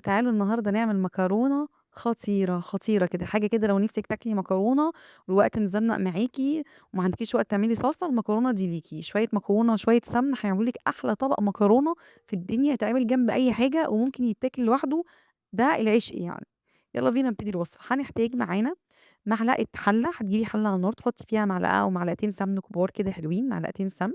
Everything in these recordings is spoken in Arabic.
تعالوا النهارده نعمل مكرونة خطيرة، خطيرة كده، حاجة كده لو نِفْسِك تاكلي مكرونة والوقت مزنّق معاكِ وما عندكيش وقت تعملي صلصة، المكرونة دي ليكِ، شوية مكرونة وشوية سمنة هيعملوا لِك أحلى طبق مكرونة في الدنيا، يتعمل جنب أي حاجة وممكن يتاكل لوحده، ده العشق يعني. يالّا بينا نبتدي الوصفة، هنحتاج معانا معلقة حلة، هتجيبي حلة على النار تحطّي فيها معلقة أو معلقتين سمن كبار كده حلوين، معلقتين سمن.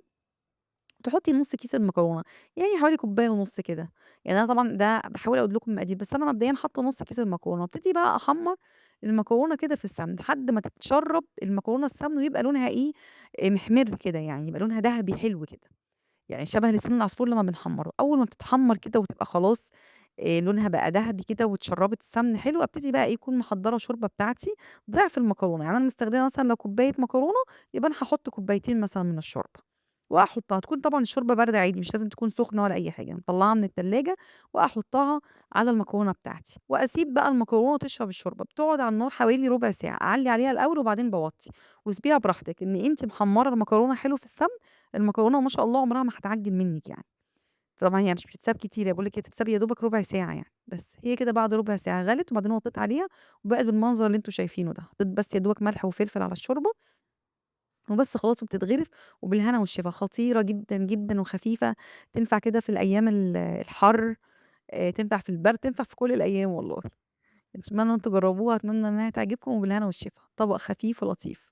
تحطّي نُص كيس المكرونة، يعني حوالي كوباية ونُص كده، يعني أنا طبعًا ده باحاول أقول لكم المقادير، بس أنا مبدئيًا حاطة نُص كيس المكرونة، وابتدي بقى أحمّر المكرونة كده في السمن لحد ما تتشرّب المكرونة السمن ويبقى لونها إيه، محمِر كده يعني، يبقى لونها دهبي حلو كده، يعني شبه لسان العصفور لمّا بنحمّره، أول ما بتتحمّر كده وتبقى خلاص لونها بقى دهبي كده واتشرّبت السمن حلو، ابتدي بقى إيه، أكون محضّرة شوربة بتاعتي ضِعف المكرونة، يعني أنا مستخدمة مثلًا لو كوباية مكرونة يبقى أنا هاحط كوبايتين مثلًا من الشوربة. وأحطها، تكون طبعًا الشوربة باردة عادي مش لازم تكون سخنة ولا أي حاجة، مطلّعاها من التلاجة وأحطها على المكرونة بتاعتي، وأسيب بقى المكرونة تشرب الشوربة، بتقعد على النار حوالي ربع ساعة، أعلّي عليها الأول وبعدين باوطّي، وسيبيها براحتك، إن أنتِ محمّرة المكرونة حلو في السمن، المكرونة ما شاء الله عمرها ما هتعجِّن منِّك يعني، طبعًا هي مش بتتساب كتير، هي باقول لِك هي بتتساب يا دوبك ربع ساعة يعني، بس هي كده بعد ربع ساعة غلِت وبعدين وطّيت عليها وبقت بالمنظر اللي أنتم شايفينه ده، حطيت بس يا دوبك ملح وفلفل على الشوربة وبس خلاص وبتتغرف وبالهنا والشفا، خطيرة جدًا، جدًا وخفيفة، تنفع كده في الأيام الحَر، تنفع في البرد، تنفع في كل الأيام والله. أتمنى إن أنتم تجربوها، أتمنى إنها تعجبكم وبالهنا والشفا، طبق خفيف ولطيف.